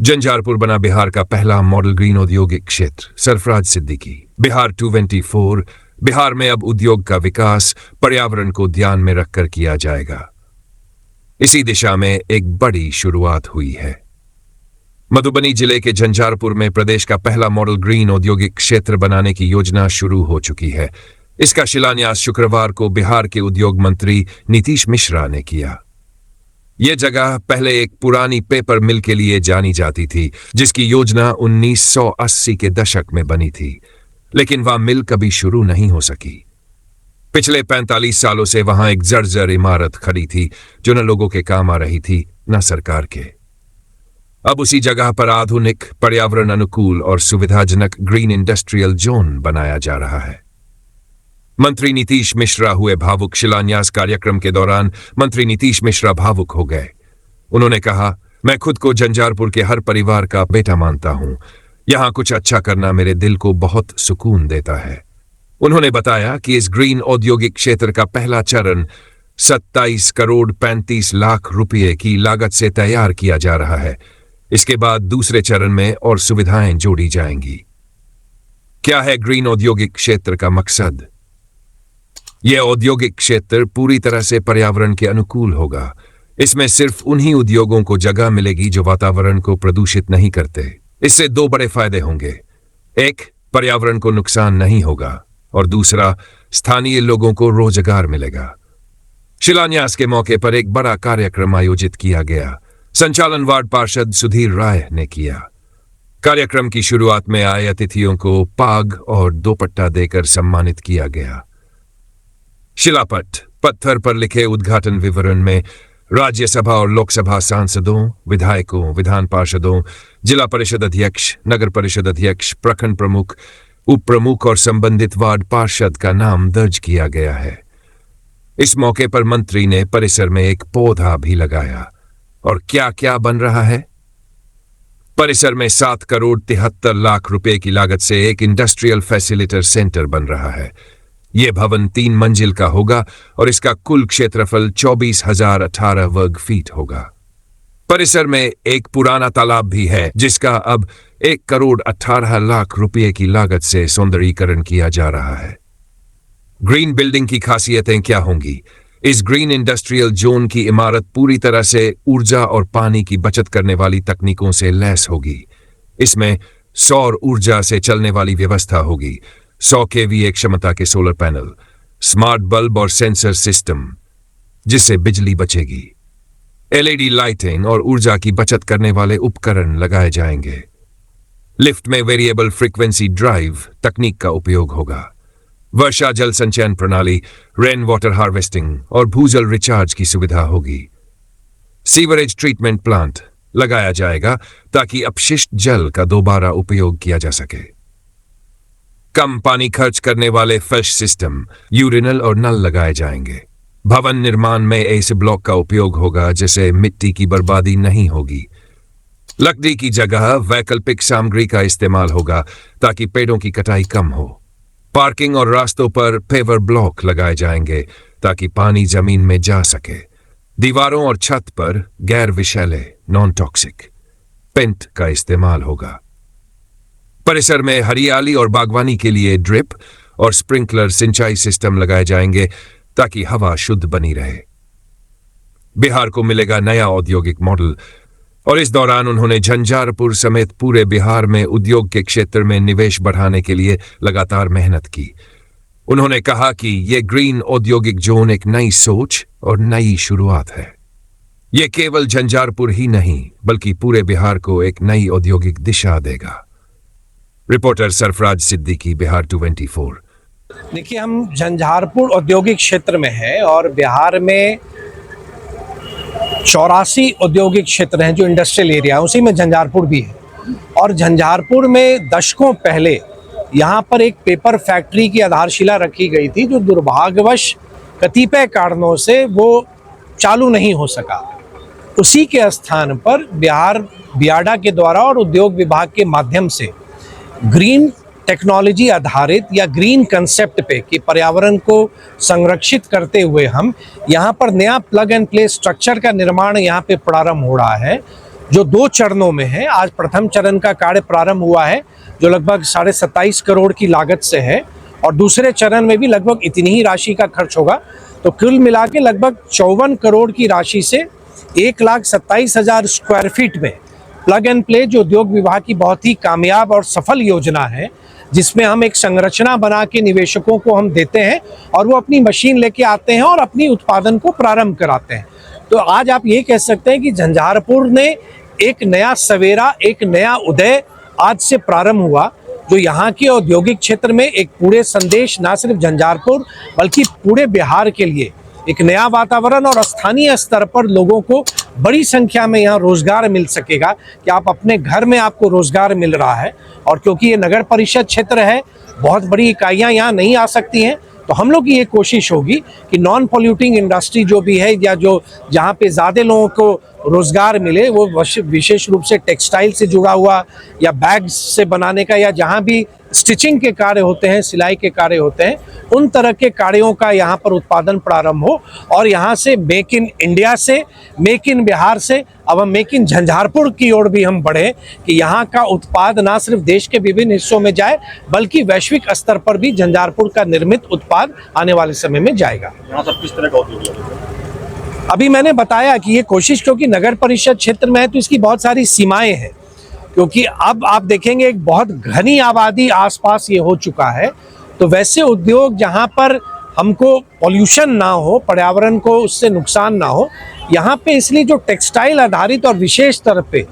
झंझारपुर बना बिहार का पहला मॉडल ग्रीन औद्योगिक क्षेत्र। सरफराज सिद्दीकी। बिहार 224। बिहार में अब उद्योग का विकास पर्यावरण को ध्यान में रखकर किया जाएगा। इसी दिशा में एक बड़ी शुरुआत हुई है। मधुबनी जिले के झंझारपुर में प्रदेश का पहला मॉडल ग्रीन औद्योगिक क्षेत्र बनाने की योजना शुरू हो चुकी है। इसका शिलान्यास शुक्रवार को बिहार के उद्योग मंत्री नीतीश मिश्रा ने किया। यह जगह पहले एक पुरानी पेपर मिल के लिए जानी जाती थी, जिसकी योजना 1980 के दशक में बनी थी, लेकिन वह मिल कभी शुरू नहीं हो सकी। पिछले 45 सालों से वहां एक जर्जर इमारत खड़ी थी, जो न लोगों के काम आ रही थी न सरकार के। अब उसी जगह पर आधुनिक, पर्यावरण अनुकूल और सुविधाजनक ग्रीन इंडस्ट्रियल जोन बनाया जा रहा है। मंत्री नीतीश मिश्रा हुए भावुक। शिलान्यास कार्यक्रम के दौरान मंत्री नीतीश मिश्रा भावुक हो गए। उन्होंने कहा, मैं खुद को झंझारपुर के हर परिवार का बेटा मानता हूं। यहां कुछ अच्छा करना मेरे दिल को बहुत सुकून देता है। उन्होंने बताया कि इस ग्रीन औद्योगिक क्षेत्र का पहला चरण 27 करोड़ 35 लाख रुपए की लागत से तैयार किया जा रहा है। इसके बाद दूसरे चरण में और सुविधाएं जोड़ी जाएंगी। क्या है ग्रीन औद्योगिक क्षेत्र का मकसद? यह औद्योगिक क्षेत्र पूरी तरह से पर्यावरण के अनुकूल होगा। इसमें सिर्फ उन्हीं उद्योगों को जगह मिलेगी जो वातावरण को प्रदूषित नहीं करते। इससे दो बड़े फायदे होंगे। एक, पर्यावरण को नुकसान नहीं होगा और दूसरा, स्थानीय लोगों को रोजगार मिलेगा। शिलान्यास के मौके पर एक बड़ा कार्यक्रम आयोजित किया गया। संचालन वार्ड पार्षद सुधीर राय ने किया। कार्यक्रम की शुरुआत में आए अतिथियों को पाग और दोपट्टा देकर सम्मानित किया गया। शिलापट पत्थर पर लिखे उद्घाटन विवरण में राज्यसभा और लोकसभा सांसदों, विधायकों, विधान पार्षदों, जिला परिषद अध्यक्ष, नगर परिषद अध्यक्ष, प्रखंड प्रमुख, उप प्रमुख और संबंधित वार्ड पार्षद का नाम दर्ज किया गया है। इस मौके पर मंत्री ने परिसर में एक पौधा भी लगाया। और क्या क्या बन रहा है? परिसर में 7 करोड़ 73 लाख रुपए की लागत से एक इंडस्ट्रियल फैसिलिटर सेंटर बन रहा है। यह भवन 3 मंजिल का होगा और इसका कुल क्षेत्रफल 24,018 वर्ग फीट होगा। परिसर में एक पुराना तालाब भी है, जिसका अब 1 करोड़ 18 लाख रुपए की लागत से सौंदर्यीकरण किया जा रहा है। ग्रीन बिल्डिंग की खासियतें क्या होंगी? इस ग्रीन इंडस्ट्रियल जोन की इमारत पूरी तरह से ऊर्जा और पानी की बचत करने वाली तकनीकों से लैस होगी। इसमें सौर ऊर्जा से चलने वाली व्यवस्था होगी। 100 kVA क्षमता के सोलर पैनल, स्मार्ट बल्ब और सेंसर सिस्टम, जिससे बिजली बचेगी। LED लाइटिंग और ऊर्जा की बचत करने वाले उपकरण लगाए जाएंगे। लिफ्ट में वेरिएबल फ्रीक्वेंसी ड्राइव तकनीक का उपयोग होगा। वर्षा जल संचयन प्रणाली, रेन वाटर हार्वेस्टिंग और भूजल रिचार्ज की सुविधा होगी। सीवरेज ट्रीटमेंट प्लांट लगाया जाएगा ताकि अपशिष्ट जल का दोबारा उपयोग किया जा सके। कम पानी खर्च करने वाले फ्लश सिस्टम, यूरिनल और नल लगाए जाएंगे। भवन निर्माण में ऐसे ब्लॉक का उपयोग होगा जिससे मिट्टी की बर्बादी नहीं होगी। लकड़ी की जगह वैकल्पिक सामग्री का इस्तेमाल होगा ताकि पेड़ों की कटाई कम हो। पार्किंग और रास्तों पर पेवर ब्लॉक लगाए जाएंगे ताकि पानी जमीन में जा सके। दीवारों और छत पर गैर विषैले नॉन टॉक्सिक पेंट का इस्तेमाल होगा। परिसर में हरियाली और बागवानी के लिए ड्रिप और स्प्रिंकलर सिंचाई सिस्टम लगाए जाएंगे ताकि हवा शुद्ध बनी रहे। बिहार को मिलेगा नया औद्योगिक मॉडल और इस दौरान उन्होंने झंझारपुर समेत पूरे बिहार में उद्योग के क्षेत्र में निवेश बढ़ाने के लिए लगातार मेहनत की। उन्होंने कहा कि यह ग्रीन औद्योगिक जोन एक नई सोच और नई शुरुआत है। यह केवल झंझारपुर ही नहीं बल्कि पूरे बिहार को एक नई औद्योगिक दिशा देगा। रिपोर्टर सरफराज सिद्दीकी, बिहार 224। देखिए, हम झंझारपुर औद्योगिक क्षेत्र में हैं और बिहार में 84 औद्योगिक क्षेत्र हैं जो इंडस्ट्रियल एरिया है, उसी में झंझारपुर भी है। और झंझारपुर में दशकों पहले यहाँ पर एक पेपर फैक्ट्री की आधारशिला रखी गई थी, जो दुर्भाग्यवश कतिपय कारणों से वो चालू नहीं हो सका। उसी के स्थान पर बिहार बियाडा के द्वारा और उद्योग विभाग के माध्यम से ग्रीन टेक्नोलॉजी आधारित या ग्रीन कंसेप्ट पे कि पर्यावरण को संरक्षित करते हुए हम यहाँ पर नया प्लग एंड प्ले स्ट्रक्चर का निर्माण यहाँ पे प्रारंभ हो रहा है। जो 2 चरणों में है। आज प्रथम चरण का कार्य प्रारंभ हुआ है जो लगभग 27.5 करोड़ की लागत से है, और दूसरे चरण में भी लगभग इतनी ही राशि का खर्च होगा। तो कुल मिला के लगभग 54 करोड़ की राशि से 1,27,000 स्क्वायर फीट में प्लग एंड प्ले, जो उद्योग विभाग की बहुत ही कामयाब और सफल योजना है, जिसमें हम एक संरचना बना के निवेशकों को हम देते हैं और वो अपनी मशीन लेके आते हैं और अपनी उत्पादन को प्रारंभ कराते हैं। तो आज आप ये कह सकते हैं कि झंझारपुर ने एक नया सवेरा, एक नया उदय आज से प्रारंभ हुआ, जो यहाँ के औद्योगिक क्षेत्र में एक पूरे संदेश, ना सिर्फ झंझारपुर बल्कि पूरे बिहार के लिए एक नया वातावरण और स्थानीय स्तर पर लोगों को बड़ी संख्या में यहाँ रोजगार मिल सकेगा कि आप अपने घर में आपको रोजगार मिल रहा है। और क्योंकि ये नगर परिषद क्षेत्र है, बहुत बड़ी इकाइयाँ यहाँ नहीं आ सकती हैं, तो हम लोग की ये कोशिश होगी कि नॉन पॉल्यूटिंग इंडस्ट्री जो भी है, या जो जहाँ पे ज़्यादा लोगों को रोजगार मिले, वो विशेष रूप से टेक्सटाइल से जुड़ा हुआ या बैग्स से बनाने का, या जहाँ भी स्टिचिंग के कार्य होते हैं, सिलाई के कार्य होते हैं, उन तरह के कार्यों का यहाँ पर उत्पादन प्रारंभ हो। और यहाँ से मेक इन इंडिया से, मेक इन बिहार से अब हम मेक इन झंझारपुर की ओर भी हम बढ़े कि यहाँ का उत्पाद ना सिर्फ देश के विभिन्न हिस्सों में जाए बल्कि वैश्विक स्तर पर भी झंझारपुर का निर्मित उत्पाद आने वाले समय में जाएगा। यहाँ सब किस तरह का उद्योग है? अभी मैंने बताया कि ये कोशिश, क्योंकि नगर परिषद क्षेत्र में है तो इसकी बहुत सारी सीमाएं हैं, क्योंकि अब आप देखेंगे एक बहुत घनी आबादी आसपास ये हो चुका है। तो वैसे उद्योग जहाँ पर हमको पॉल्यूशन ना हो, पर्यावरण को उससे नुकसान ना हो, यहाँ पे इसलिए जो टेक्सटाइल आधारित और विशेष स्तर पे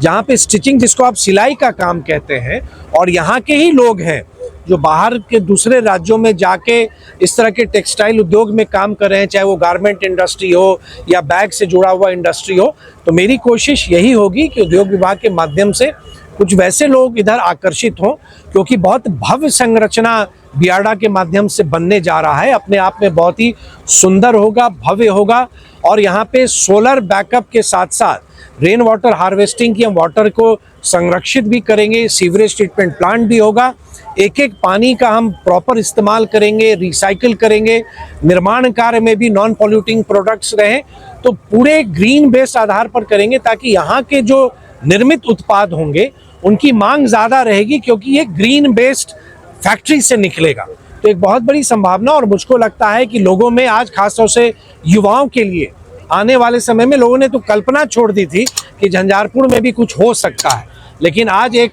जहाँ पे स्टिचिंग, जिसको आप सिलाई का काम कहते हैं, और यहाँ के ही लोग हैं जो बाहर के दूसरे राज्यों में जाके इस तरह के टेक्सटाइल उद्योग में काम कर रहे हैं, चाहे वो गारमेंट इंडस्ट्री हो या बैग से जुड़ा हुआ इंडस्ट्री हो। तो मेरी कोशिश यही होगी कि उद्योग विभाग के माध्यम से कुछ वैसे लोग इधर आकर्षित हों, क्योंकि बहुत भव्य संरचना बियाडा के माध्यम से बनने जा रहा है, अपने आप में बहुत ही सुंदर होगा, भव्य होगा। और यहाँ पे सोलर बैकअप के साथ साथ रेन वाटर हार्वेस्टिंग की हम वाटर को संरक्षित भी करेंगे, सीवरेज ट्रीटमेंट प्लांट भी होगा, एक एक पानी का हम प्रॉपर इस्तेमाल करेंगे, रिसाइकिल करेंगे, निर्माण कार्य में भी नॉन पॉल्यूटिंग प्रोडक्ट्स रहें। तो पूरे ग्रीन बेस्ड आधार पर करेंगे ताकि यहाँ के जो निर्मित उत्पाद होंगे उनकी मांग ज़्यादा रहेगी, क्योंकि ये ग्रीन बेस्ड फैक्ट्री से निकलेगा। तो एक बहुत बड़ी संभावना, और मुझको लगता है कि लोगों में आज खासतौर से युवाओं के लिए आने वाले समय में, लोगों ने तो कल्पना छोड़ दी थी कि झंझारपुर में भी कुछ हो सकता है, लेकिन आज एक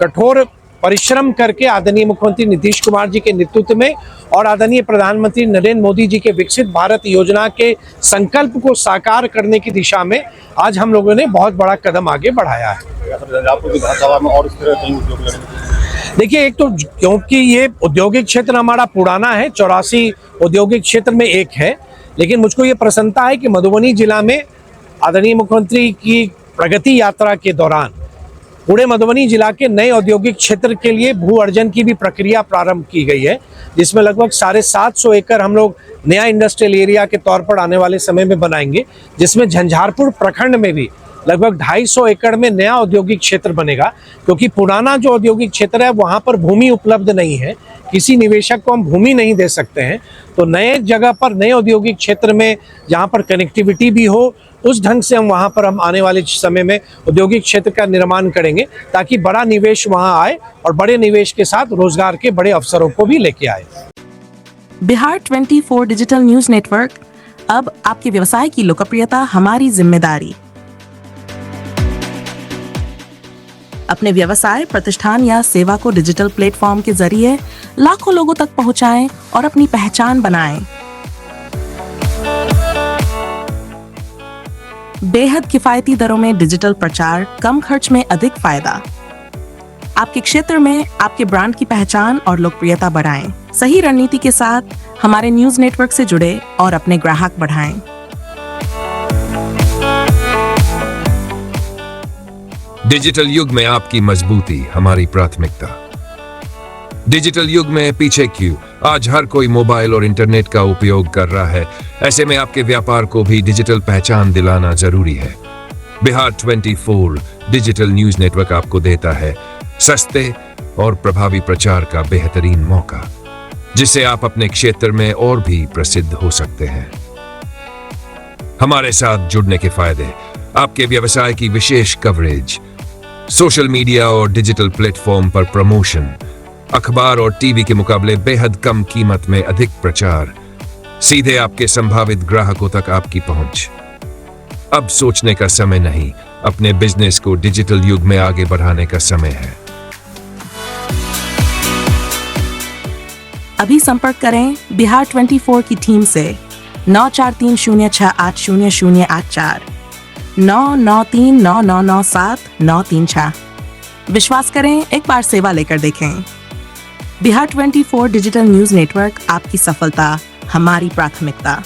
कठोर परिश्रम करके आदरणीय मुख्यमंत्री नीतीश कुमार जी के नेतृत्व में और आदरणीय प्रधानमंत्री नरेंद्र मोदी जी के विकसित भारत योजना के संकल्प को साकार करने की दिशा में आज हम लोगों ने बहुत बड़ा कदम आगे बढ़ाया है। देखिए, एक तो क्योंकि ये औद्योगिक क्षेत्र हमारा पुराना है, 84 औद्योगिक क्षेत्र में एक है, लेकिन मुझको ये प्रसन्नता है कि मधुबनी जिला में आदरणीय मुख्यमंत्री की प्रगति यात्रा के दौरान पूरे मधुबनी जिला के नए औद्योगिक क्षेत्र के लिए भू अर्जन की भी प्रक्रिया प्रारंभ की गई है, जिसमें लगभग 750 एकड़ हम लोग नया इंडस्ट्रियल एरिया के तौर पर आने वाले समय में बनाएंगे, जिसमें झंझारपुर प्रखंड में भी लगभग 250 एकड़ में नया औद्योगिक क्षेत्र बनेगा। क्योंकि पुराना जो औद्योगिक क्षेत्र है वहाँ पर भूमि उपलब्ध नहीं है, किसी निवेशक को हम भूमि नहीं दे सकते हैं। तो नए जगह पर, नए औद्योगिक क्षेत्र में जहाँ पर कनेक्टिविटी भी हो, उस ढंग से हम वहाँ पर हम आने वाले समय में औद्योगिक क्षेत्र का निर्माण करेंगे, ताकि बड़ा निवेश वहाँ आए और बड़े निवेश के साथ रोजगार के बड़े अवसरों को भी लेके आए। बिहार 24 डिजिटल न्यूज नेटवर्क, अब आपके व्यवसाय की लोकप्रियता हमारी जिम्मेदारी। अपने व्यवसाय, प्रतिष्ठान या सेवा को डिजिटल प्लेटफॉर्म के जरिए लाखों लोगों तक पहुंचाएं और अपनी पहचान बनाएं। बेहद किफायती दरों में डिजिटल प्रचार, कम खर्च में अधिक फायदा। आपके क्षेत्र में आपके ब्रांड की पहचान और लोकप्रियता बढ़ाएं। सही रणनीति के साथ हमारे न्यूज नेटवर्क से जुड़े और अपने ग्राहक बढ़ाएं। डिजिटल युग में आपकी मजबूती हमारी प्राथमिकता। डिजिटल युग में पीछे क्यों? आज हर कोई मोबाइल और इंटरनेट का उपयोग कर रहा है। ऐसे में आपके व्यापार को भी डिजिटल पहचान दिलाना जरूरी है। बिहार 24 डिजिटल न्यूज नेटवर्क आपको देता है सस्ते और प्रभावी प्रचार का बेहतरीन मौका, जिससे आप अपने क्षेत्र में और भी प्रसिद्ध हो सकते हैं। हमारे साथ जुड़ने के फायदे: आपके व्यवसाय की विशेष कवरेज, सोशल मीडिया और डिजिटल प्लेटफॉर्म पर प्रमोशन, अखबार और टीवी के मुकाबले बेहद कम कीमत में अधिक प्रचार, सीधे आपके संभावित ग्राहकों तक आपकी पहुंच। अब सोचने का समय नहीं, अपने बिजनेस को डिजिटल युग में आगे बढ़ाने का समय है। अभी संपर्क करें बिहार 24 की टीम से 9430680084, 9939997936। विश्वास करें, एक बार सेवा लेकर देखें। बिहार 24 डिजिटल न्यूज नेटवर्क, आपकी सफलता हमारी प्राथमिकता।